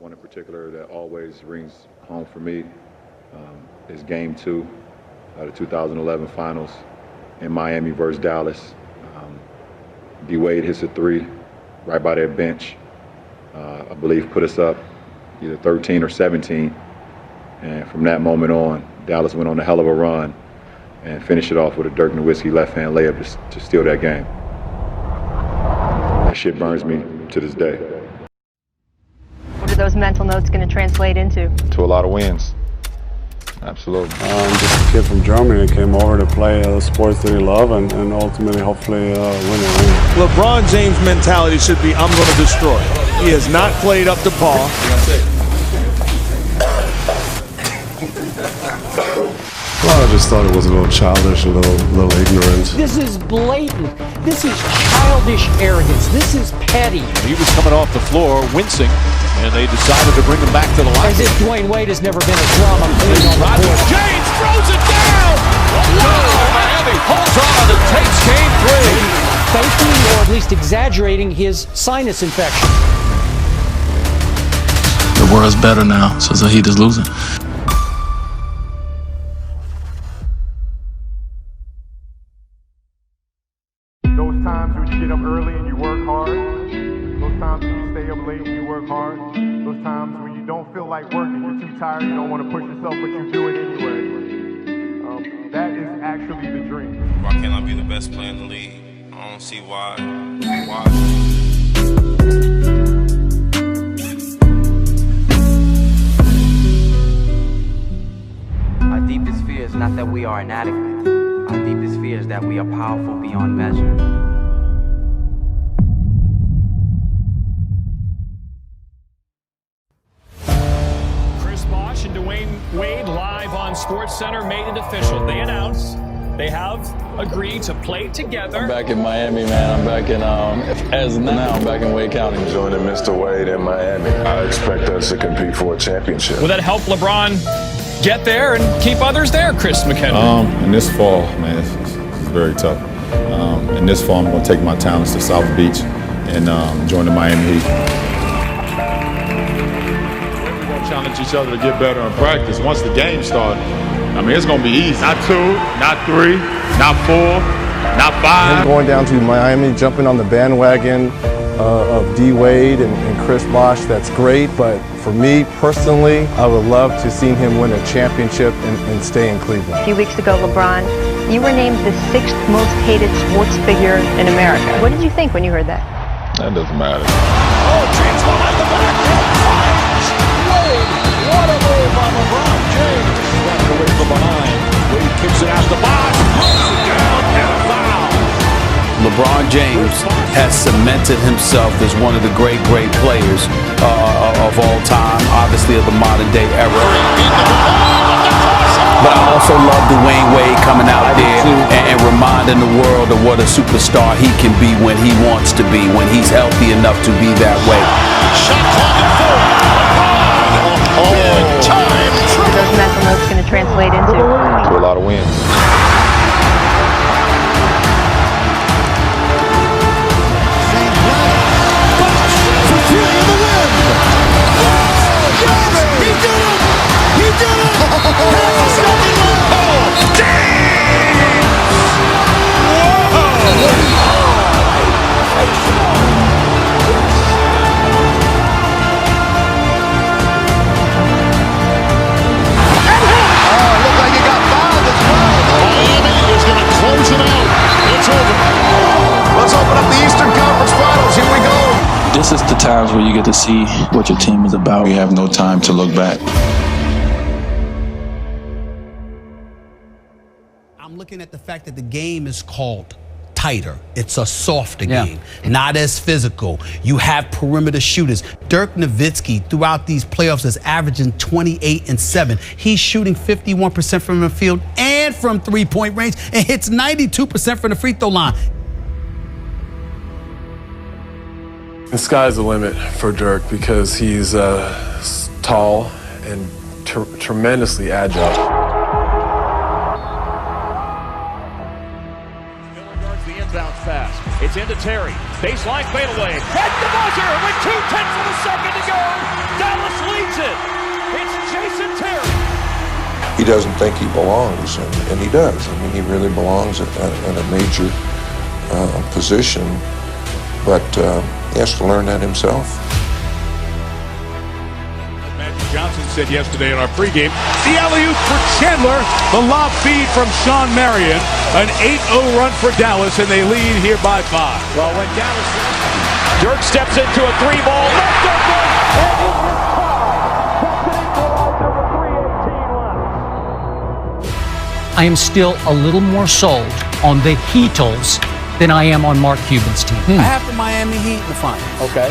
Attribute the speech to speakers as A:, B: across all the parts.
A: one in particular that always rings home for me is Game 2 of the 2011 Finals in Miami versus Dallas. D. Wade hits a three right by their bench. I believe put us up either 13 or 17. And from that moment on, Dallas went on a hell of a run and finished it off with a Dirk Nowitzki left-hand layup to steal that game. That shit burns me to this day.
B: What are those mental notes going to translate into?
A: To a lot of wins. Absolutely.
C: Just a kid from Germany that came over to play sports that he loved and ultimately, hopefully, win a ring.
D: LeBron James' mentality should be, I'm going to destroy. He has not played up to par.
C: Well, I just thought it was a little childish, a little ignorant.
E: This is blatant. This is childish arrogance. This is petty.
F: He was coming off the floor, wincing, and they decided to bring him back to the line.
E: As if Dwayne Wade has never been a drama queen on the court.
F: James throws it down! Wow! Miami holds on and takes game 3.
E: Faking or at least exaggerating his sinus infection.
G: The world's better now, so the Heat is losing.
H: Those times when you get up early and you work hard, those times when you stay up late and you work hard, those times when you don't feel like working, you're too tired, you don't want to push yourself, but you do it anyway. That is actually the dream.
I: Why can't I be the best player in the league? I don't see why.
J: Our deepest fear is not that we are inadequate. Our deepest fear is that we are powerful beyond measure.
K: Chris Bosh and Dwayne Wade live on SportsCenter made it official. They announced they have agreed to play together.
L: I'm back in Miami, man. I'm back in, now I'm back in Wade County.
M: Joining Mr. Wade in Miami. I expect us to compete for a championship.
K: Will that help LeBron get there and keep others there, Chris McHenry?
A: In this fall, man, it's very tough. In this fall, I'm going to take my talents to South Beach and join the Miami Heat. We're going to challenge each other to get better in practice. Once the game starts, I mean, it's going to be easy. Not 2, not 3, not 4, not 5.
N: Him going down to Miami, jumping on the bandwagon of D. Wade and Chris Bosh, that's great. But for me personally, I would love to see him win a championship and stay in Cleveland.
B: A few weeks ago, LeBron, you were named the 6th most hated sports figure in America. What did you think when you heard that?
A: That doesn't matter.
F: Oh, James behind the back. Wade, what a move by LeBron James. Swept away from behind. Wade kicks it out to Bosh. Down and a foul.
O: LeBron James has cemented himself as one of the great players of all time, obviously of the modern day era. But I also love Dwayne Wade coming out there and reminding the world of what a superstar he can be when he wants to be, when he's healthy enough to be that way.
F: Shot clock at 4. Big time.
B: What are those mental notes going to translate into?
A: To a lot of wins.
G: This is the times where you get to see what your team is about.
M: We have no time to look back.
P: I'm looking at the fact that the game is called tighter. It's a softer game, not as physical. You have perimeter shooters. Dirk Nowitzki throughout these playoffs is averaging 28 and 7. He's shooting 51% from the field and from three-point range and hits 92% from the free throw line.
C: The sky's the limit for Dirk because he's tall and tremendously agile.
F: Miller guards the inbound pass. It's into Terry. Baseline fadeaway. At the buzzer with 2/10 of a second to go. Dallas
M: he doesn't think he belongs, and he does. I mean, he really belongs at a major position, but he has to learn that himself.
D: Magic Johnson said yesterday in our pregame, the alley-oop for Chandler, the lob feed from Sean Marion, an 8-0 run for Dallas, and they lead here by 5.
F: Well, when Dallas, Dirk steps into a 3-ball, left open, and it is
E: I am still a little more sold on the Heatles than I am on Mark Cuban's team.
P: I have the Miami Heat in the finals.
F: Okay.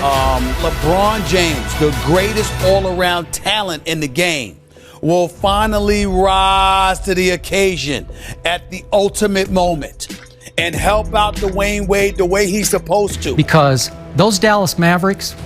P: LeBron James, the greatest all-around talent in the game, will finally rise to the occasion at the ultimate moment and help out Dwayne Wade the way he's supposed to.
E: Because those Dallas Mavericks,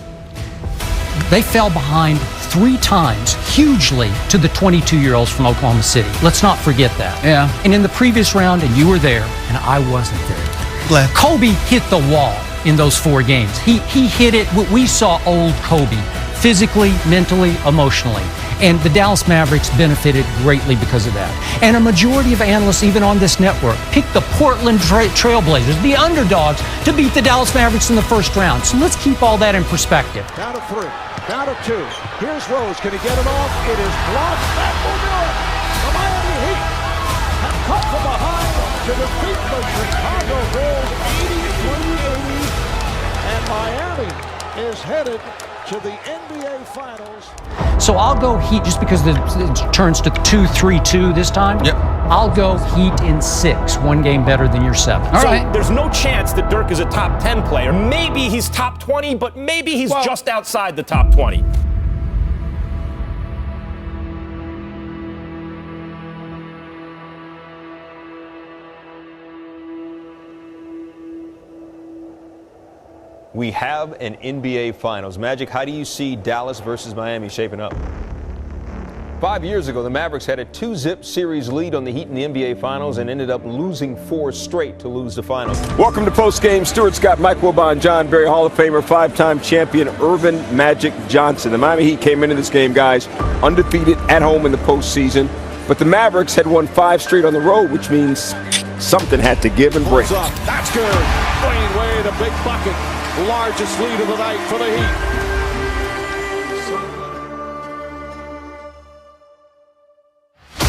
E: they fell behind 3 times hugely to the 22-year-olds from Oklahoma City. Let's not forget that.
O: Yeah.
E: And in the previous round, and you were there, and I wasn't there, Kobe hit the wall in those 4 games. He hit it. We saw old Kobe, physically, mentally, emotionally. And the Dallas Mavericks benefited greatly because of that. And a majority of analysts, even on this network, picked the Portland Trailblazers, the underdogs, to beat the Dallas Mavericks in the first round. So let's keep all that in perspective.
F: down to 3, down to 2. Here's Rose. Can he get it off? It is blocked. That will do it. The Miami Heat have come from behind to defeat the Chicago Bulls 83-80. And Miami is headed to the NBA Finals.
E: So I'll go Heat just because it turns to 2-3-2 this time.
O: Yep.
E: I'll go Heat in 6, 1 game better than your 7.
O: All right.
K: There's no chance that Dirk is a top 10 player. Maybe he's top 20, but maybe he's just outside the top 20.
Q: We have an NBA Finals. Magic, how do you see Dallas versus Miami shaping up? 5 years ago, the Mavericks had a 2-zip series lead on the Heat in the NBA Finals and ended up losing 4 straight to lose the finals.
R: Welcome to Postgame. Stuart Scott, Mike Wilbon, John Barry, Hall of Famer, 5-time champion Irvin Magic Johnson. The Miami Heat came into this game, guys, undefeated at home in the postseason. But the Mavericks had won 5 straight on the road, which means something had to give and break.
F: That's good. Dwayne Wade, a big bucket. Largest lead of the night for the Heat.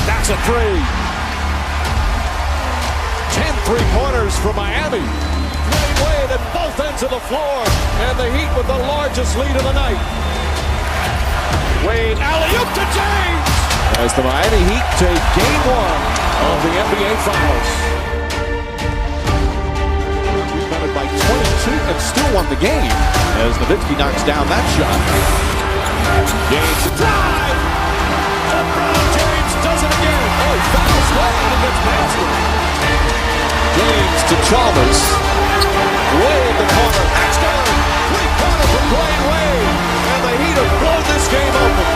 F: That's a 3. 10 3-pointers for Miami. Dwayne Wade at both ends of the floor. And the Heat with the largest lead of the night. Wade, alley-oop to James. As the Miami Heat take game 1 of the NBA Finals. Rebounded by 22 and still won the game as Nowitzki knocks down that shot. James to drive. LeBron James does it again. Oh, he fouls Wade and gets basket. James to Chalmers. Wade the corner. That's good. 3-pointer from Dwayne Wade. And the Heat have blown this game open.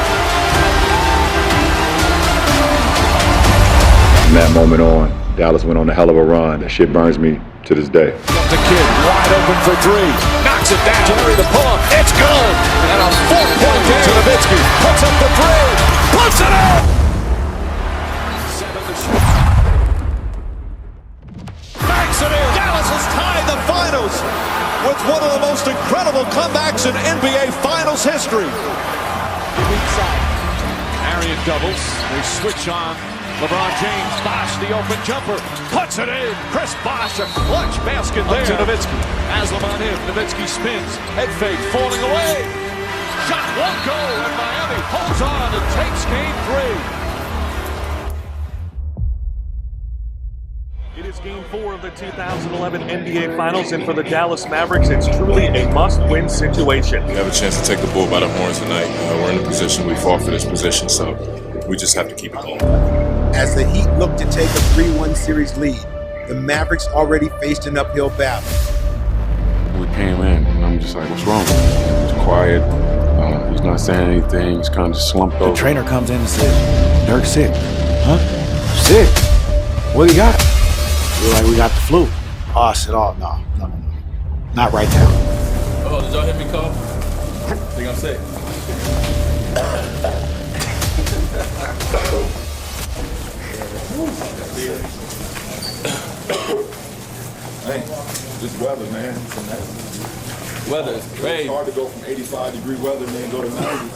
A: From that moment on, Dallas went on a hell of a run. That shit burns me to this day.
F: The kid wide open for 3. Knocks it down. Jerry the pull-up. It's good. And a 4-point game. To Nowitzki. Puts up the 3. Puts it out. 7 to shoot. Backs it in. Dallas has tied the finals with one of the most incredible comebacks in NBA Finals history. Weak side. Arian doubles. They switch on. LeBron James, Bosh, the open jumper, puts it in. Chris Bosh, a clutch basket there. To Nowitzki. Haslam on him. Nowitzki spins. Head fake, falling away. Shot won't go, and Miami holds on and takes game 3.
D: It is game 4 of the 2011 NBA Finals, and for the Dallas Mavericks, it's truly a must-win situation.
M: We have a chance to take the bull by the horns tonight. We're in a position, we fought for this position, so we just have to keep it going.
S: As the Heat look to take a 3-1 series lead, the Mavericks already faced an uphill battle.
M: We came in, and I'm just like, what's wrong? He's quiet. He's not saying anything. He's kind of just slumped over.
T: The trainer comes in and says, Dirk's sick. Huh? Sick? What do you got? We're like, we got the flu. Oh, I said, oh, no. Not right now.
C: Oh, did y'all hear me cough? I think I'm sick.
A: Hey, this weather, man.
L: Weather is great.
A: It's hard to go from 85-degree weather and then go to 90.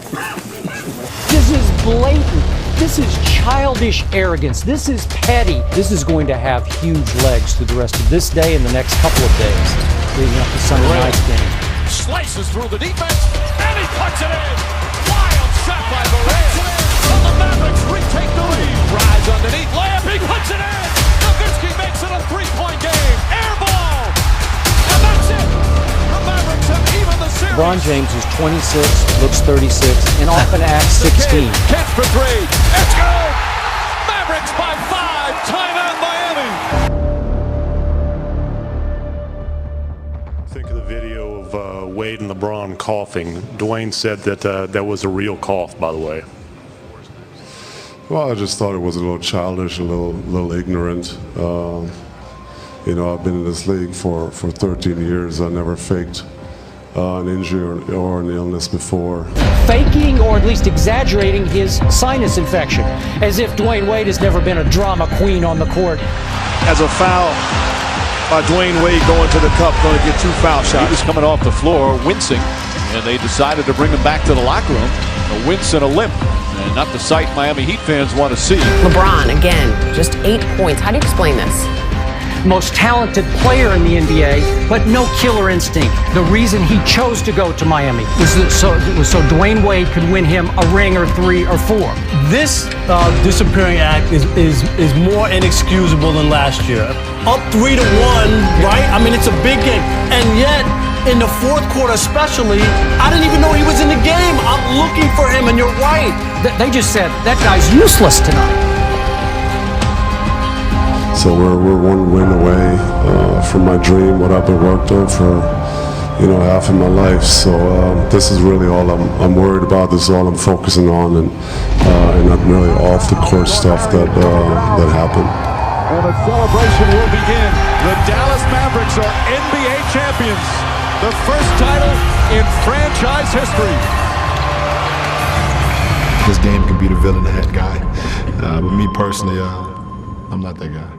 E: This is blatant. This is childish arrogance. This is petty. This is going to have huge legs through the rest of this day and the next couple of days leading up to Sunday night's game.
F: Slices through the defense, and he puts it in. Wild shot by Barea. And the Mavericks retake the lead. Rise underneath, layup, he puts it in. Nowitzki makes it a three-point game. Air ball. And that's it. The Mavericks have even the series.
E: LeBron James is 26, looks 36, and often acts 16.
F: Kid for three. It's good. Mavericks by 5. Timeout Miami.
U: Think of the video of Wade and LeBron coughing. Dwayne said that that was a real cough, by the way.
V: Well, I just thought it was a little childish, a little ignorant. You know, I've been in this league for 13 years. I never faked an injury or an illness before.
E: Faking or at least exaggerating his sinus infection, as if Dwayne Wade has never been a drama queen on the court.
F: As a foul by Dwayne Wade going to the cup, going to get 2 foul shots. He was coming off the floor wincing, and they decided to bring him back to the locker room. A wince and a limp, and not the sight Miami Heat fans want to see.
W: LeBron, again, just 8 points. How do you explain this?
E: Most talented player in the NBA, but no killer instinct. The reason he chose to go to Miami was so Dwayne Wade could win him a ring or 3 or 4.
X: This disappearing act is more inexcusable than last year. Up 3-1, right? I mean, it's a big game, and yet in the fourth quarter especially, I didn't even know he was in the game. I'm looking for him, and you're right.
E: They just said that guy's useless tonight.
V: So we're one win away from my dream, what I've been worked on for, you know, half of my life. So this is really all I'm worried about. This is all I'm focusing on, and not really off the court stuff that happened.
F: And the celebration will begin. The Dallas Mavericks are NBA champions. The first title in franchise history.
Y: This game can be the villain of that guy. But me personally, I'm not that guy.